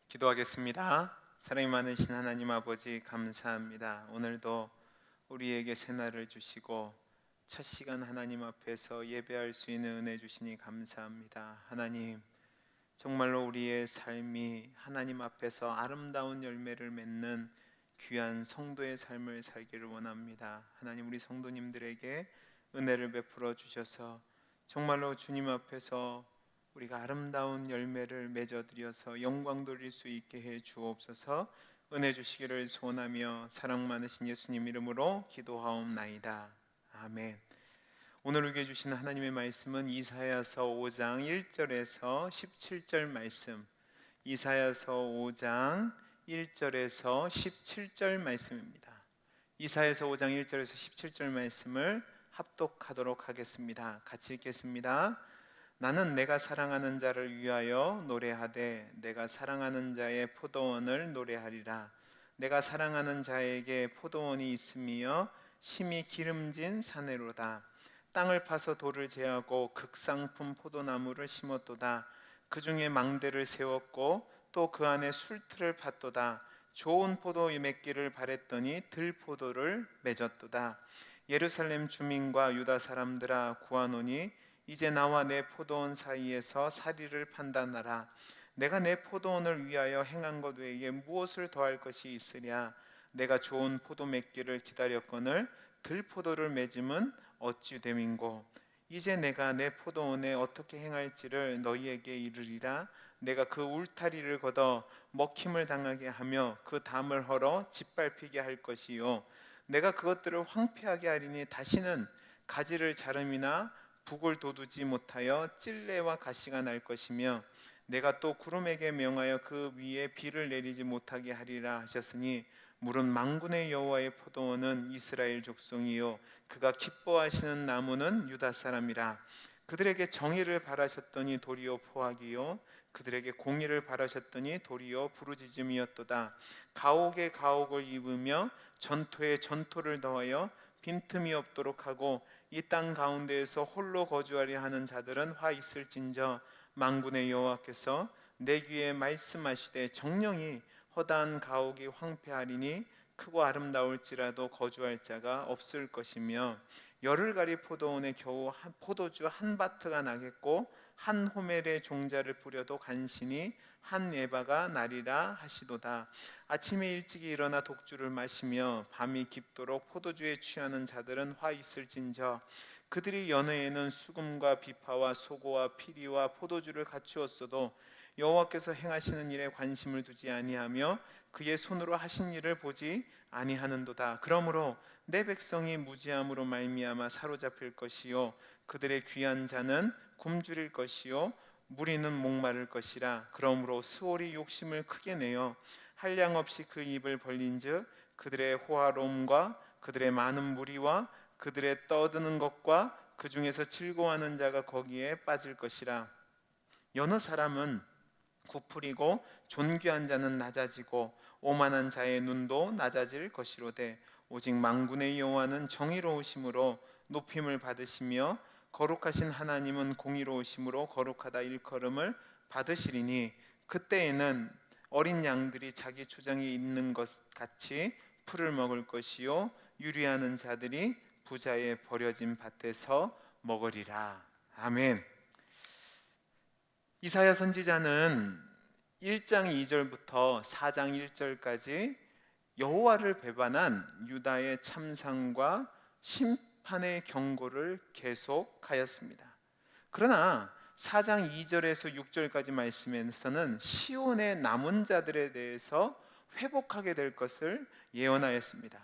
기도하겠습니다. 사랑이 많으신 하나님 아버지 감사합니다. 오늘도 우리에게 새날을 주시고 첫 시간 하나님 앞에서 예배할 수 있는 은혜 주시니 감사합니다. 하나님, 정말로 우리의 삶이 하나님 앞에서 아름다운 열매를 맺는 귀한 성도의 삶을 살기를 원합니다. 하나님, 우리 성도님들에게 은혜를 베풀어 주셔서 정말로 주님 앞에서 우리가 아름다운 열매를 맺어드려서 영광 돌릴 수 있게 해 주옵소서. 은혜 주시기를 소원하며 사랑 많으신 예수님 이름으로 기도하옵나이다. 아멘. 오늘 우리에게 주시는 하나님의 말씀은 이사야서 5장 1절에서 17절 말씀, 이사야서 5장 1절에서 17절 말씀입니다. 이사야서 5장 1절에서 17절 말씀을 합독하도록 하겠습니다. 같이 읽겠습니다. 나는 내가 사랑하는 자를 위하여 노래하되 내가 사랑하는 자의 포도원을 노래하리라. 내가 사랑하는 자에게 포도원이 있으며 심히 기름진 사내로다. 땅을 파서 돌을 제하고 극상품 포도나무를 심었도다. 그 중에 망대를 세웠고 또 그 안에 술틀을 팠도다. 좋은 포도 맺기를 바랬더니 들포도를 맺었도다. 예루살렘 주민과 유다 사람들아 구하노니 이제 나와 내 포도원 사이에서 사리를 판단하라. 내가 내 포도원을 위하여 행한 것 외에 무엇을 더할 것이 있으랴. 내가 좋은 포도 맺기를 기다렸거늘 들포도를 맺음은 어찌 됨인고. 이제 내가 내 포도원에 어떻게 행할지를 너희에게 이르리라. 내가 그 울타리를 걷어 먹힘을 당하게 하며 그 담을 헐어 짓밟히게 할 것이요, 내가 그것들을 황폐하게 하리니 다시는 가지를 자름이나 북을 돋우지 못하여 찔레와 가시가 날 것이며, 내가 또 구름에게 명하여 그 위에 비를 내리지 못하게 하리라 하셨으니, 물은 만군의 여호와의 포도원은 이스라엘 족속이요 그가 기뻐하시는 나무는 유다 사람이라. 그들에게 정의를 바라셨더니 도리어 포악이요 그들에게 공의를 바라셨더니 도리어 부르짖음이었도다. 가옥에 가옥을 입으며 전토에 전토를 더하여 빈틈이 없도록 하고 이 땅 가운데에서 홀로 거주하려 하는 자들은 화 있을진저, 만군의 여호와께서 내 귀에 말씀하시되 정령이 허다한 가옥이 황폐하리니 크고 아름다울지라도 거주할 자가 없을 것이며, 열흘가리 포도원에 겨우 포도주 한 바트가 나겠고 한 호멜의 종자를 뿌려도 간신히 한 에바가 나리라 하시도다. 아침에 일찍이 일어나 독주를 마시며 밤이 깊도록 포도주에 취하는 자들은 화 있을진저, 그들이 연회에는 수금과 비파와 소고와 피리와 포도주를 갖추었어도 여호와께서 행하시는 일에 관심을 두지 아니하며 그의 손으로 하신 일을 보지 아니하는도다. 그러므로 내 백성이 무지함으로 말미암아 사로잡힐 것이요 그들의 귀한 자는 굶주릴 것이요 무리는 목마를 것이라. 그러므로 스올이 욕심을 크게 내어 한량없이 그 입을 벌린즉 그들의 호화로움과 그들의 많은 무리와 그들의 떠드는 것과 그 중에서 즐거워하는 자가 거기에 빠질 것이라. 여느 사람은 구풀이고 존귀한 자는 낮아지고 오만한 자의 눈도 낮아질 것이로되, 오직 만군의 여호와는 정의로우심으로 높임을 받으시며 거룩하신 하나님은 공의로우심으로 거룩하다 일컬음을 받으시리니, 그때에는 어린 양들이 자기 초장에 있는 것 같이 풀을 먹을 것이요 유리하는 자들이 부자의 버려진 밭에서 먹으리라. 아멘. 이사야 선지자는 1장 2절부터 4장 1절까지 여호와를 배반한 유다의 참상과 심판의 경고를 계속하였습니다. 그러나 4장 2절에서 6절까지 말씀에서는 시온의 남은 자들에 대해서 회복하게 될 것을 예언하였습니다.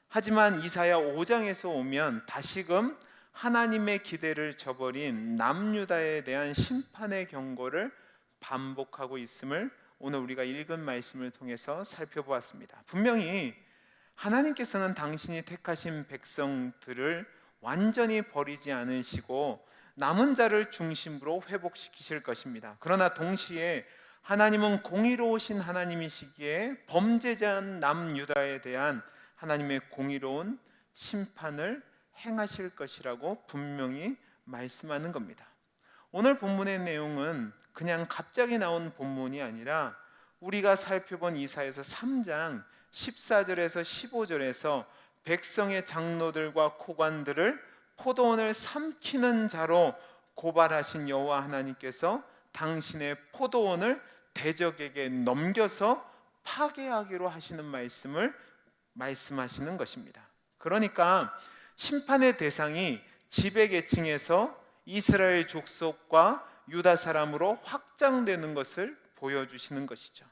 하지만 이사야 5장에서 오면 다시금 하나님의 기대를 저버린 남유다에 대한 심판의 경고를 반복하고 있음을 오늘 우리가 읽은 말씀을 통해서 살펴보았습니다. 분명히 하나님께서는 당신이 택하신 백성들을 완전히 버리지 않으시고 남은 자를 중심으로 회복시키실 것입니다. 그러나 동시에 하나님은 공의로우신 하나님이시기에 범죄자인 남유다에 대한 하나님의 공의로운 심판을 행하실 것이라고 분명히 말씀하는 겁니다. 오늘 본문의 내용은 그냥 갑자기 나온 본문이 아니라 우리가 살펴본 이사야서 3장 14절에서 15절에서 백성의 장로들과 고관들을 포도원을 삼키는 자로 고발하신 여호와 하나님께서 당신의 포도원을 대적에게 넘겨서 파괴하기로 하시는 말씀을 말씀하시는 것입니다. 그러니까 심판의 대상이 지배계층에서 이스라엘 족속과 유다 사람으로 확장되는 것을 보여주시는 것이죠.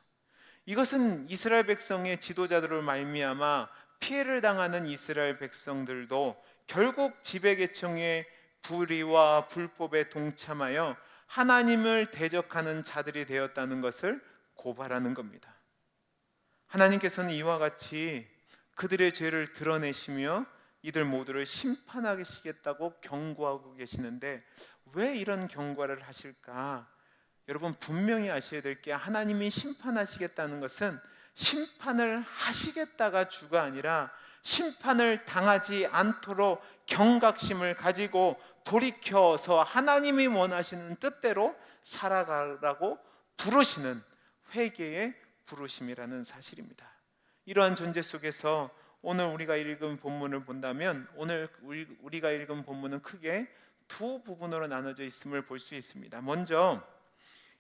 이것은 이스라엘 백성의 지도자들을 말미암아 피해를 당하는 이스라엘 백성들도 결국 지배계층의 불의와 불법에 동참하여 하나님을 대적하는 자들이 되었다는 것을 고발하는 겁니다. 하나님께서는 이와 같이 그들의 죄를 드러내시며 이들 모두를 심판하시겠다고 경고하고 계시는데 왜 이런 경고를 하실까? 여러분 분명히 아셔야 될 게 하나님이 심판하시겠다는 것은 심판을 하시겠다가 주가 아니라 심판을 당하지 않도록 경각심을 가지고 돌이켜서 하나님이 원하시는 뜻대로 살아가라고 부르시는 회개의 부르심이라는 사실입니다. 이러한 존재 속에서 오늘 우리가 읽은 본문을 본다면 오늘 우리가 읽은 본문은 크게 두 부분으로 나눠져 있음을 볼 수 있습니다. 먼저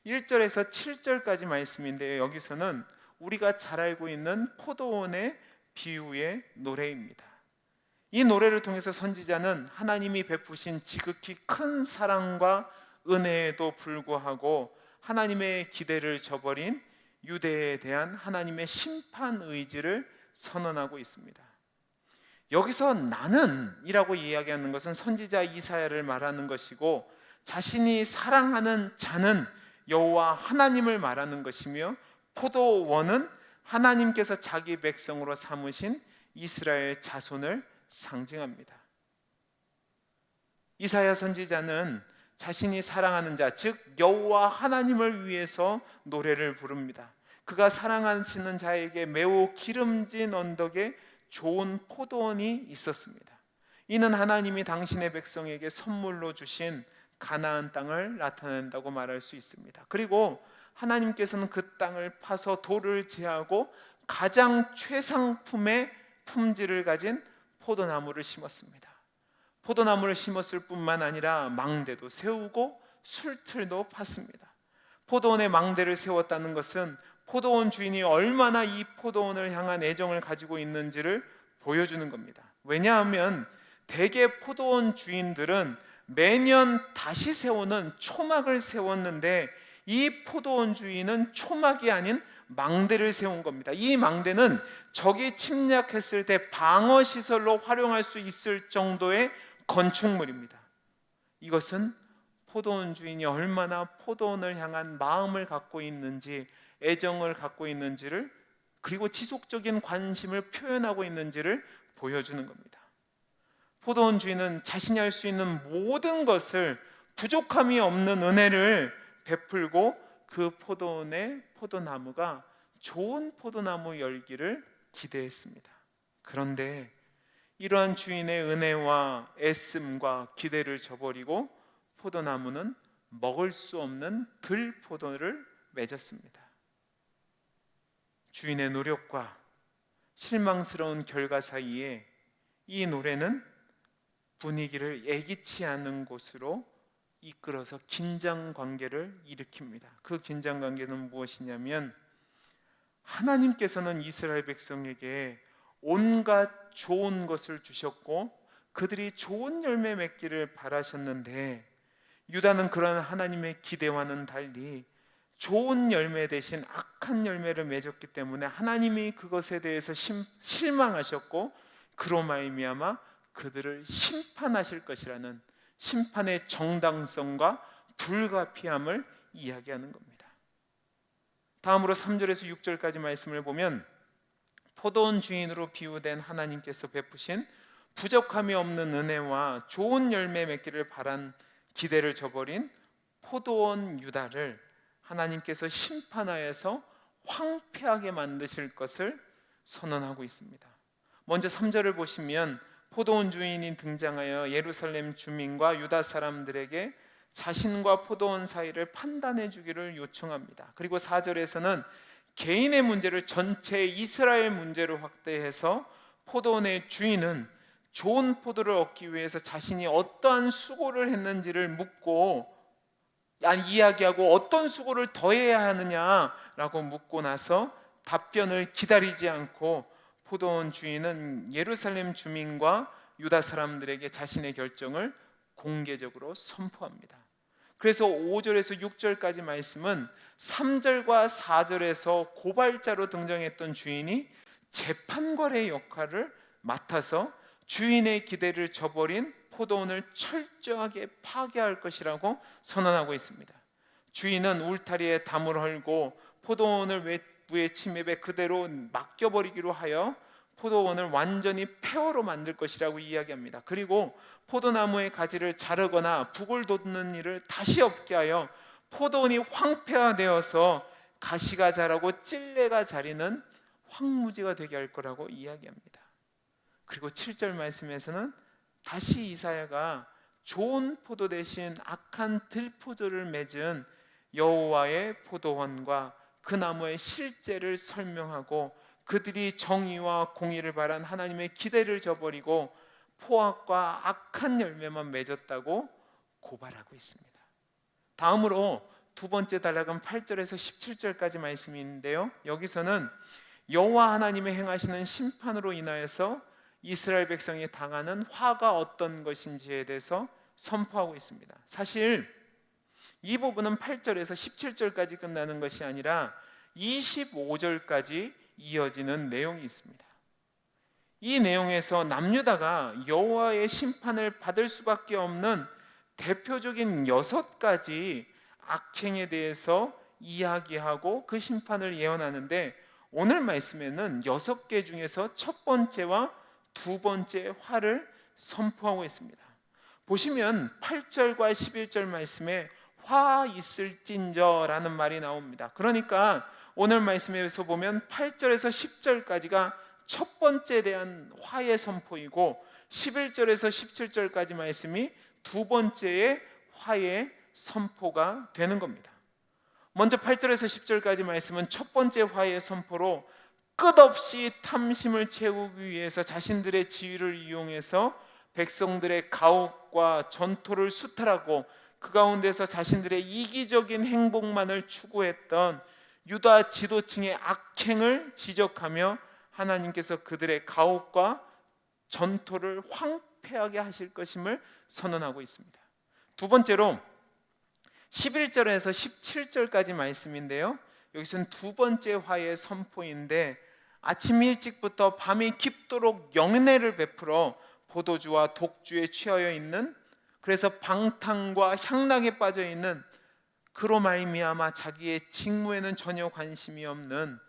1절에서 7절까지 말씀인데요, 여기서는 우리가 잘 알고 있는 포도원의 비유의 노래입니다. 이 노래를 통해서 선지자는 하나님이 베푸신 지극히 큰 사랑과 은혜에도 불구하고 하나님의 기대를 저버린 유대에 대한 하나님의 심판 의지를 선언하고 있습니다. 여기서 나는 이라고 이야기하는 것은 선지자 이사야를 말하는 것이고 자신이 사랑하는 자는 여호와 하나님을 말하는 것이며 포도원은 하나님께서 자기 백성으로 삼으신 이스라엘 자손을 상징합니다. 이사야 선지자는 자신이 사랑하는 자, 즉 여호와 하나님을 위해서 노래를 부릅니다. 그가 사랑하시는 자에게 매우 기름진 언덕에 좋은 포도원이 있었습니다. 이는 하나님이 당신의 백성에게 선물로 주신 가나안 땅을 나타낸다고 말할 수 있습니다. 그리고 하나님께서는 그 땅을 파서 돌을 제하고 가장 최상품의 품질을 가진 포도나무를 심었습니다. 포도나무를 심었을 뿐만 아니라 망대도 세우고 술틀도 팠습니다. 포도원에 망대를 세웠다는 것은 포도원 주인이 얼마나 이 포도원을 향한 애정을 가지고 있는지를 보여주는 겁니다. 왜냐하면 대개 포도원 주인들은 매년 다시 세우는 초막을 세웠는데 이 포도원 주인은 초막이 아닌 망대를 세운 겁니다. 이 망대는 적이 침략했을 때 방어 시설로 활용할 수 있을 정도의 건축물입니다. 이것은 포도원 주인이 얼마나 포도원을 향한 마음을 갖고 있는지, 애정을 갖고 있는지를, 그리고 지속적인 관심을 표현하고 있는지를 보여주는 겁니다. 포도원 주인은 자신이 할 수 있는 모든 것을 부족함이 없는 은혜를 베풀고 그 포도원의 포도나무가 좋은 포도나무 열기를 기대했습니다. 그런데 이러한 주인의 은혜와 애씀과 기대를 저버리고 포도나무는 먹을 수 없는 들포도를 맺었습니다. 주인의 노력과 실망스러운 결과 사이에 이 노래는 분위기를 예기치 않은 곳으로 이끌어서 긴장 관계를 일으킵니다. 그 긴장 관계는 무엇이냐면 하나님께서는 이스라엘 백성에게 온갖 좋은 것을 주셨고 그들이 좋은 열매 맺기를 바라셨는데 유다는 그런 하나님의 기대와는 달리 좋은 열매 대신 악한 열매를 맺었기 때문에 하나님이 그것에 대해서 실망하셨고 그로 말미암아 그들을 심판하실 것이라는 심판의 정당성과 불가피함을 이야기하는 겁니다. 다음으로 3절에서 6절까지 말씀을 보면 포도원 주인으로 비유된 하나님께서 베푸신 부족함이 없는 은혜와 좋은 열매 맺기를 바란 기대를 저버린 포도원 유다를 하나님께서 심판하여서 황폐하게 만드실 것을 선언하고 있습니다. 먼저 3절을 보시면 포도원 주인이 등장하여 예루살렘 주민과 유다 사람들에게 자신과 포도원 사이를 판단해 주기를 요청합니다. 그리고 4절에서는 개인의 문제를 전체 이스라엘 문제로 확대해서 포도원의 주인은 좋은 포도를 얻기 위해서 자신이 어떠한 수고를 했는지를 묻고 이야기하고 어떤 수고를 더 해야 하느냐라고 묻고 나서 답변을 기다리지 않고 포도원 주인은 예루살렘 주민과 유다 사람들에게 자신의 결정을 공개적으로 선포합니다. 그래서 5절에서 6절까지 말씀은 3절과 4절에서 고발자로 등장했던 주인이 재판관의 역할을 맡아서 주인의 기대를 저버린 포도원을 철저하게 파괴할 것이라고 선언하고 있습니다. 주인은 울타리에 담을 헐고 포도원을 외부의 침입에 그대로 맡겨버리기로 하여 포도원을 완전히 폐허로 만들 것이라고 이야기합니다. 그리고 포도나무의 가지를 자르거나 북을 돋는 일을 다시 없게 하여 포도원이 황폐화되어서 가시가 자라고 찔레가 자리는 황무지가 되게 할 거라고 이야기합니다. 그리고 7절 말씀에서는 다시 이사야가 좋은 포도 대신 악한 들포도를 맺은 여호와의 포도원과 그 나무의 실제를 설명하고 그들이 정의와 공의를 바란 하나님의 기대를 저버리고 포악과 악한 열매만 맺었다고 고발하고 있습니다. 다음으로 두 번째 단락은 8절에서 17절까지 말씀이 있는데요, 여기서는 여호와 하나님의 행하시는 심판으로 인하여서 이스라엘 백성이 당하는 화가 어떤 것인지에 대해서 선포하고 있습니다. 사실 이 부분은 8절에서 17절까지 끝나는 것이 아니라 25절까지 이어지는 내용이 있습니다. 이 내용에서 남유다가 여호와의 심판을 받을 수밖에 없는 대표적인 6가지 악행에 대해서 이야기하고 그 심판을 예언하는데, 오늘 말씀에는 6개 중에서 첫 번째와 두 번째 화를 선포하고 있습니다. 보시면 8절과 11절 말씀에 화 있을진저라는 말이 나옵니다. 그러니까 오늘 말씀에서 보면 8절에서 10절까지가 첫 번째에 대한 화의 선포이고 11절에서 17절까지 말씀이 두 번째의 화의 선포가 되는 겁니다. 먼저 8절에서 10절까지 말씀은 첫 번째 화의 선포로 끝없이 탐심을 채우기 위해서 자신들의 지위를 이용해서 백성들의 가옥과 전토를 수탈하고 그 가운데서 자신들의 이기적인 행복만을 추구했던 유다 지도층의 악행을 지적하며 하나님께서 그들의 가옥과 전토를 황폐하게 하실 것임을 선언하고 있습니다. 두 번째로 11절에서 17절까지 말씀인데요, 여기서는 두 번째 화의 선포인데 아침 일찍부터 밤이 깊도록 영내를 베풀어 포도주와 독주에 취하여 있는, 그래서 방탕과 향락에 빠져 있는, 그로 말미암아 자기의 직무에는 전혀 관심이 없는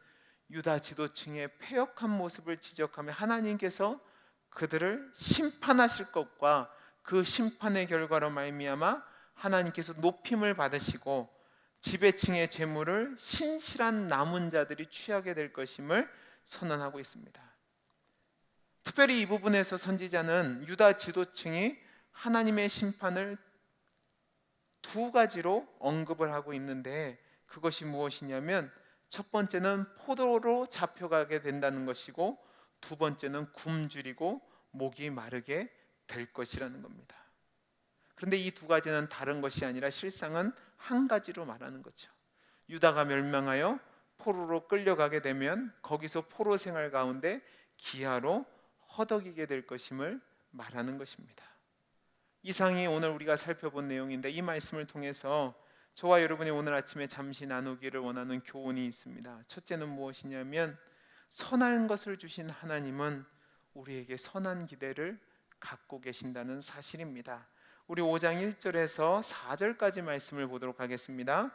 유다 지도층의 패역한 모습을 지적하며 하나님께서 그들을 심판하실 것과 그 심판의 결과로 말미암아 하나님께서 높임을 받으시고 지배층의 재물을 신실한 남은 자들이 취하게 될 것임을 선언하고 있습니다. 특별히 이 부분에서 선지자는 유다 지도층이 하나님의 심판을 두 가지로 언급을 하고 있는데, 그것이 무엇이냐면 첫 번째는 포도로 잡혀가게 된다는 것이고 두 번째는 굶주리고 목이 마르게 될 것이라는 겁니다. 그런데 이 두 가지는 다른 것이 아니라 실상은 한 가지로 말하는 거죠. 유다가 멸망하여 포로로 끌려가게 되면 거기서 포로 생활 가운데 기아로 허덕이게 될 것임을 말하는 것입니다. 이상이 오늘 우리가 살펴본 내용인데, 이 말씀을 통해서 저와 여러분이 오늘 아침에 잠시 나누기를 원하는 교훈이 있습니다. 첫째는 무엇이냐면 선한 것을 주신 하나님은 우리에게 선한 기대를 갖고 계신다는 사실입니다. 우리 5장 1절에서 4절까지 말씀을 보도록 하겠습니다.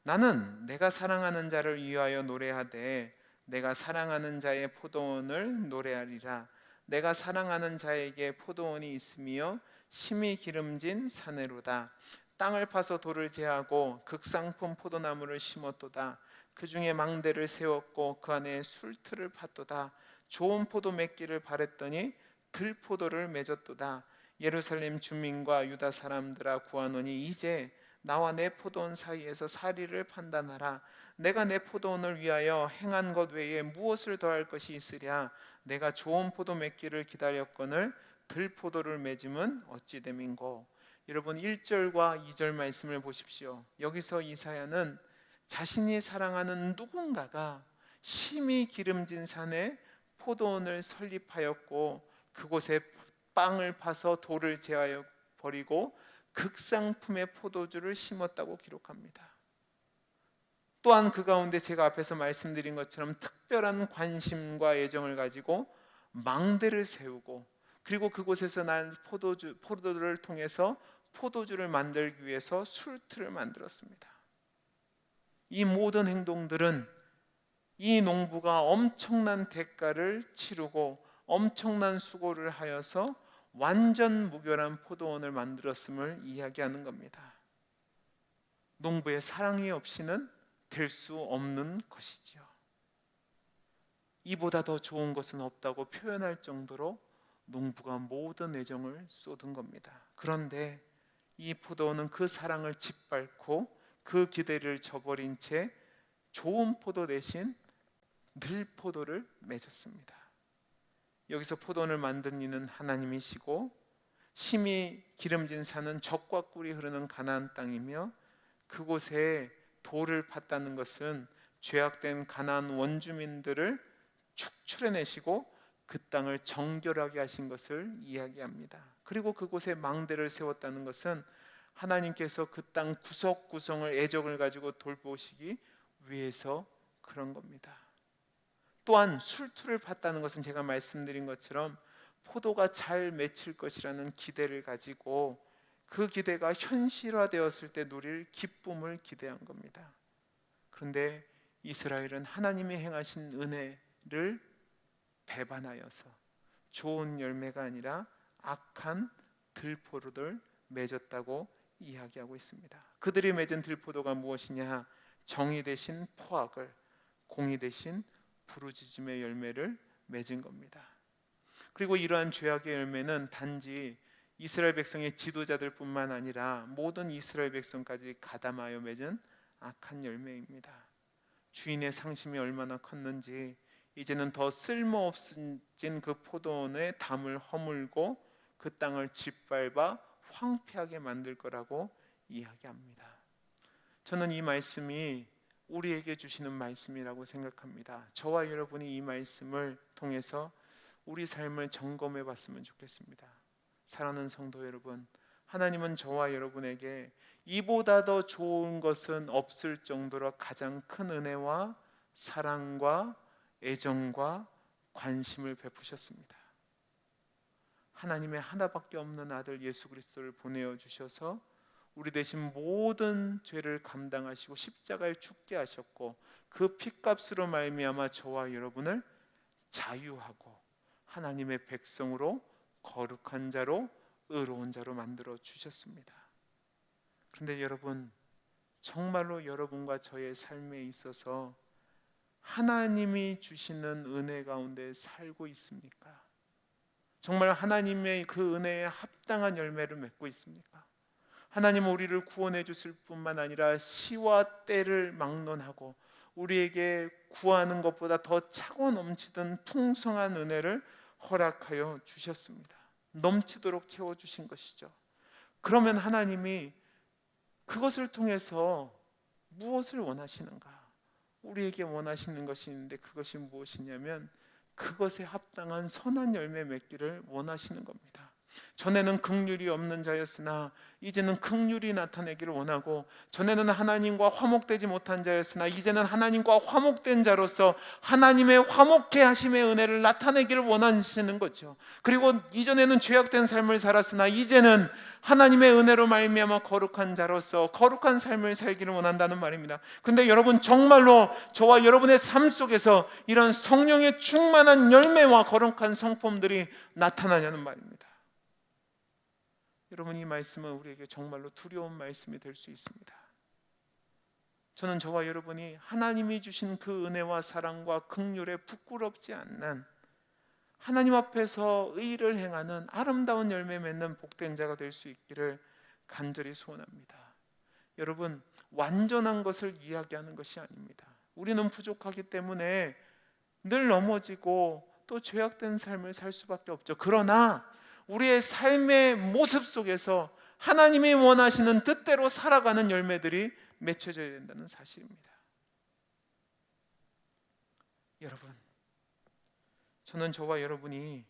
나는 내가 사랑하는 자를 위하여 노래하되 내가 사랑하는 자의 포도원을 노래하리라. 내가 사랑하는 자에게 포도원이 있으며 심히 기름진 사내로다. 땅을 파서 돌을 제하고 극상품 포도나무를 심었도다. 그 중에 망대를 세웠고 그 안에 술틀을 팠도다. 좋은 포도 맺기를 바랬더니 들포도를 맺었도다. 예루살렘 주민과 유다 사람들아 구하노니 이제 나와 내 포도원 사이에서 사리를 판단하라. 내가 내 포도원을 위하여 행한 것 외에 무엇을 더할 것이 있으랴. 내가 좋은 포도 맺기를 기다렸거늘 들포도를 맺음은 어찌 됨인고. 여러분 1절과 2절 말씀을 보십시오. 여기서 이사야는 자신이 사랑하는 누군가가 심히 기름진 산에 포도원을 설립하였고 그곳에 빵을 파서 돌을 제하여 버리고 극상품의 포도주를 심었다고 기록합니다. 또한 그 가운데 제가 앞에서 말씀드린 것처럼 특별한 관심과 애정을 가지고 망대를 세우고 그리고 그곳에서 난 포도를 통해서 포도주를 만들기 위해서 술틀을 만들었습니다. 이 모든 행동들은 이 농부가 엄청난 대가를 치르고 엄청난 수고를 하여서 완전 무결한 포도원을 만들었음을 이야기하는 겁니다. 농부의 사랑이 없이는 될 수 없는 것이지요. 이보다 더 좋은 것은 없다고 표현할 정도로 농부가 모든 애정을 쏟은 겁니다. 그런데 이 포도원은 그 사랑을 짓밟고 그 기대를 저버린 채 좋은 포도 대신 들포도를 맺었습니다. 여기서 포도원을 만든 이는 하나님이시고 심히 기름진 산은 젖과 꿀이 흐르는 가나안 땅이며 그곳에 돌을 팠다는 것은 죄악된 가나안 원주민들을 축출해내시고 그 땅을 정결하게 하신 것을 이야기합니다. 그리고 그곳에 망대를 세웠다는 것은 하나님께서 그 땅 구석구성을 애정을 가지고 돌보시기 위해서 그런 겁니다. 또한 술투를 팠다는 것은 제가 말씀드린 것처럼 포도가 잘 맺힐 것이라는 기대를 가지고 그 기대가 현실화되었을 때 누릴 기쁨을 기대한 겁니다. 그런데 이스라엘은 하나님이 행하신 은혜를 배반하여서 좋은 열매가 아니라 악한 들포도를 맺었다고 이야기하고 있습니다. 그들이 맺은 들포도가 무엇이냐? 정의 대신 포악을, 공의 대신 부르짖음의 열매를 맺은 겁니다. 그리고 이러한 죄악의 열매는 단지 이스라엘 백성의 지도자들뿐만 아니라 모든 이스라엘 백성까지 가담하여 맺은 악한 열매입니다. 주인의 상심이 얼마나 컸는지 이제는 더 쓸모없어진 그 포도원의 담을 허물고 그 땅을 짓밟아 황폐하게 만들 거라고 이야기합니다. 저는 이 말씀이 우리에게 주시는 말씀이라고 생각합니다. 저와 여러분이 이 말씀을 통해서 우리 삶을 점검해 봤으면 좋겠습니다. 사랑하는 성도 여러분, 하나님은 저와 여러분에게 이보다 더 좋은 것은 없을 정도로 가장 큰 은혜와 사랑과 애정과 관심을 베푸셨습니다. 하나님의 하나밖에 없는 아들 예수 그리스도를 보내어 주셔서 우리 대신 모든 죄를 감당하시고 십자가에 죽게 하셨고 그 피값으로 말미암아 저와 여러분을 자유하고 하나님의 백성으로 거룩한 자로 의로운 자로 만들어 주셨습니다. 그런데 여러분, 정말로 여러분과 저의 삶에 있어서 하나님이 주시는 은혜 가운데 살고 있습니까? 정말 하나님의 그 은혜에 합당한 열매를 맺고 있습니까? 하나님은 우리를 구원해 주실 뿐만 아니라 시와 때를 막론하고 우리에게 구하는 것보다 더 차고 넘치던 풍성한 은혜를 허락하여 주셨습니다. 넘치도록 채워주신 것이죠. 그러면 하나님이 그것을 통해서 무엇을 원하시는가? 우리에게 원하시는 것이 있는데 그것이 무엇이냐면 그것에 합당한 선한 열매 맺기를 원하시는 겁니다. 전에는 긍휼이 없는 자였으나 이제는 긍휼이 나타내기를 원하고, 전에는 하나님과 화목되지 못한 자였으나 이제는 하나님과 화목된 자로서 하나님의 화목케 하심의 은혜를 나타내기를 원하시는 거죠. 그리고 이전에는 죄악된 삶을 살았으나 이제는 하나님의 은혜로 말미암아 거룩한 자로서 거룩한 삶을 살기를 원한다는 말입니다. 그런데 여러분, 정말로 저와 여러분의 삶 속에서 이런 성령의 충만한 열매와 거룩한 성품들이 나타나냐는 말입니다. 여러분, 이 말씀은 우리에게 정말로 두려운 말씀이 될 수 있습니다. 저는 저와 여러분이 하나님이 주신 그 은혜와 사랑과 긍휼에 부끄럽지 않는, 하나님 앞에서 의를 행하는 아름다운 열매 맺는 복된 자가 될 수 있기를 간절히 소원합니다. 여러분, 완전한 것을 이야기하는 것이 아닙니다. 우리는 부족하기 때문에 늘 넘어지고 또 죄악된 삶을 살 수밖에 없죠. 그러나 우리의 삶의 모습 속에서 하나님이 원하시는 뜻대로 살아가는 열매들이 맺혀져야 된다는 사실입니다. 여러분, 저는 저와 여러분이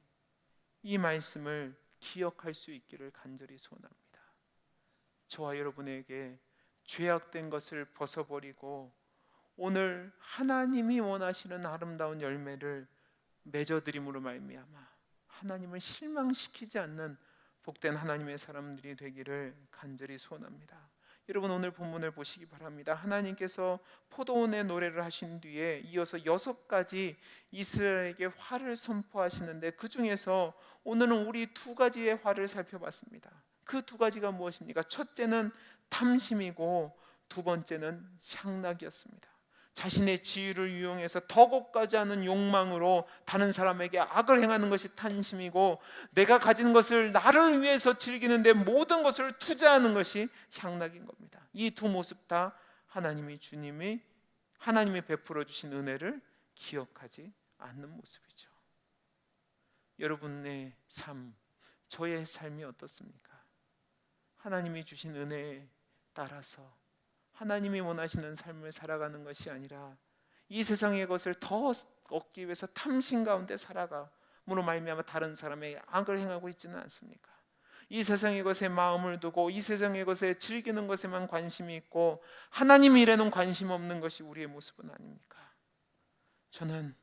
이 말씀을 기억할 수 있기를 간절히 소원합니다. 저와 여러분에게 죄악된 것을 벗어버리고 오늘 하나님이 원하시는 아름다운 열매를 맺어드림으로 말미암아 하나님을 실망시키지 않는 복된 하나님의 사람들이 되기를 간절히 소원합니다. 여러분, 오늘 본문을 보시기 바랍니다. 하나님께서 포도원의 노래를 하신 뒤에 이어서 6가지 이스라엘에게 화를 선포하시는데, 그 중에서 오늘은 우리 2가지의 화를 살펴봤습니다. 그 2가지가 무엇입니까? 첫째는 탐심이고 두 번째는 향락이었습니다. 자신의 지위를 이용해서 더 고까지 하는 욕망으로 다른 사람에게 악을 행하는 것이 탐심이고, 내가 가진 것을 나를 위해서 즐기는데 모든 것을 투자하는 것이 향락인 겁니다. 이 두 모습 다 주님이 베풀어 주신 은혜를 기억하지 않는 모습이죠. 여러분의 삶, 저의 삶이 어떻습니까? 하나님이 주신 은혜에 따라서 하나님이 원하시는 삶을 살아가는 것이 아니라 이 세상의 것을 더 얻기 위해서 탐심 가운데 살아감으로 말미암아 다른 사람에게 악을 행하고 있지는 않습니까? 이 세상의 것에 마음을 두고 이 세상의 것에 즐기는 것에만 관심이 있고 하나님 일에는 관심 없는 것이 우리의 모습은 아닙니까? 저는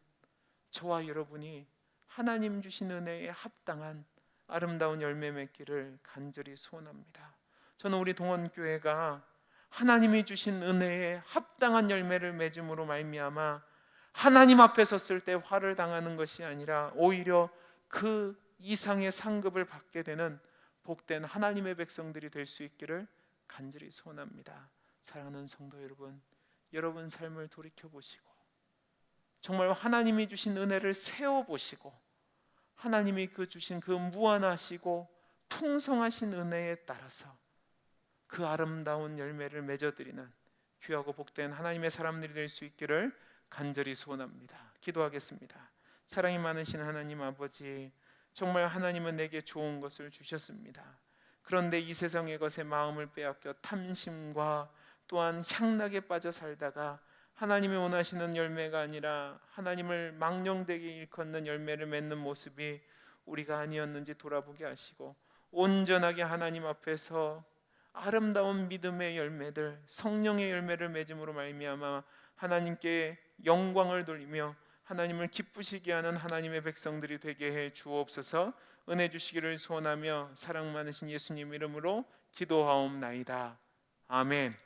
저와 여러분이 하나님 주신 은혜에 합당한 아름다운 열매 맺기를 간절히 소원합니다. 저는 우리 동원교회가 하나님이 주신 은혜에 합당한 열매를 맺음으로 말미암아 하나님 앞에 섰을 때 화를 당하는 것이 아니라 오히려 그 이상의 상급을 받게 되는 복된 하나님의 백성들이 될 수 있기를 간절히 소원합니다. 사랑하는 성도 여러분, 여러분 삶을 돌이켜보시고 정말 하나님이 주신 은혜를 세워보시고 하나님이 주신 그 무한하시고 풍성하신 은혜에 따라서 그 아름다운 열매를 맺어드리는 귀하고 복된 하나님의 사람들이 될 수 있기를 간절히 소원합니다. 기도하겠습니다. 사랑이 많으신 하나님 아버지, 정말 하나님은 내게 좋은 것을 주셨습니다. 그런데 이 세상의 것에 마음을 빼앗겨 탐심과 또한 향락에 빠져 살다가 하나님이 원하시는 열매가 아니라 하나님을 망령되게 일컫는 열매를 맺는 모습이 우리가 아니었는지 돌아보게 하시고 온전하게 하나님 앞에서 아름다운 믿음의 열매들, 성령의 열매를 맺음으로 말미암아 하나님께 영광을 돌리며 하나님을 기쁘시게 하는 하나님의 백성들이 되게 해 주옵소서. 은혜 주시기를 소원하며 사랑 많으신 예수님 이름으로 기도하옵나이다. 아멘.